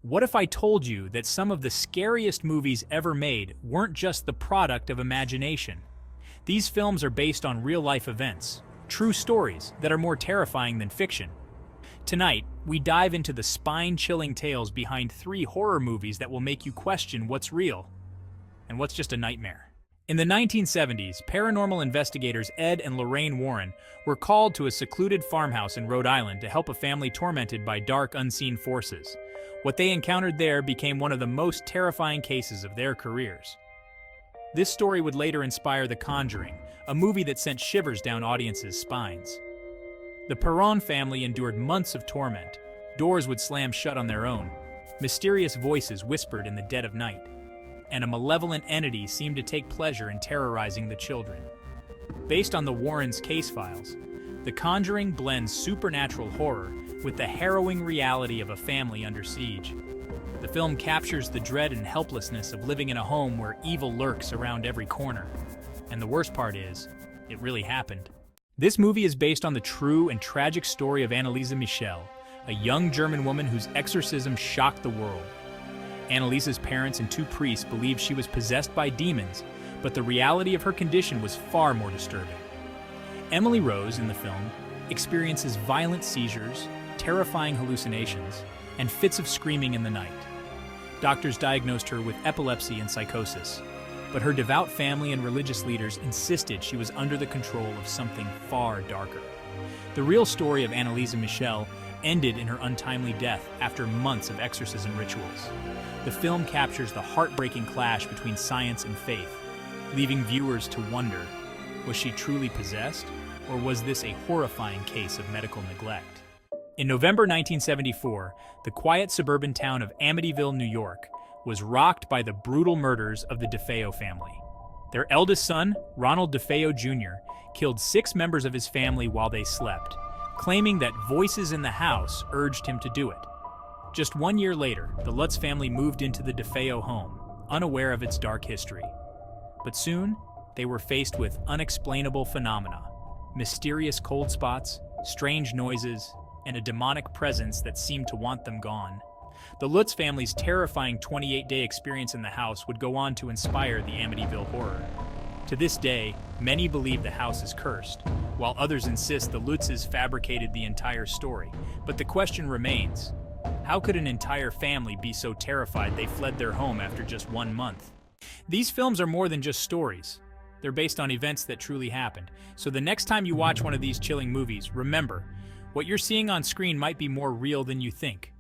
What if I told you that some of the scariest movies ever made weren't just the product of imagination? These films are based on real-life events, true stories that are more terrifying than fiction. Tonight, we dive into the spine-chilling tales behind 3 horror movies that will make you question what's real and what's just a nightmare. In the 1970s, paranormal investigators Ed and Lorraine Warren were called to a secluded farmhouse in Rhode Island to help a family tormented by dark, unseen forces. What they encountered there became one of the most terrifying cases of their careers. This story would later inspire The Conjuring, a movie that sent shivers down audiences' spines. The Perron family endured months of torment. Doors would slam shut on their own. Mysterious voices whispered in the dead of night. And a malevolent entity seemed to take pleasure in terrorizing the children. Based on the Warrens' case files, The Conjuring blends supernatural horror with the harrowing reality of a family under siege. The film captures the dread and helplessness of living in a home where evil lurks around every corner. And the worst part is, it really happened. This movie is based on the true and tragic story of Anneliese Michel, a young German woman whose exorcism shocked the world. Anneliese's parents and 2 priests believed she was possessed by demons, but the reality of her condition was far more disturbing. Emily Rose, in the film, experiences violent seizures, terrifying hallucinations, and fits of screaming in the night. Doctors diagnosed her with epilepsy and psychosis, but her devout family and religious leaders insisted she was under the control of something far darker. The real story of Anneliese Michel ended in her untimely death after months of exorcism rituals. The film captures the heartbreaking clash between science and faith, leaving viewers to wonder, was she truly possessed, or was this a horrifying case of medical neglect? In November 1974, the quiet suburban town of Amityville, New York, was rocked by the brutal murders of the DeFeo family. Their eldest son, Ronald DeFeo Jr., killed 6 members of his family while they slept, claiming that voices in the house urged him to do it. Just 1 year later, the Lutz family moved into the DeFeo home, unaware of its dark history. But soon, they were faced with unexplainable phenomena, mysterious cold spots, strange noises, and a demonic presence that seemed to want them gone. The Lutz family's terrifying 28-day experience in the house would go on to inspire the Amityville horror. To this day, many believe the house is cursed, while others insist the Lutzes fabricated the entire story. But the question remains, how could an entire family be so terrified they fled their home after just 1 month? These films are more than just stories. They're based on events that truly happened. So the next time you watch one of these chilling movies, remember, what you're seeing on screen might be more real than you think.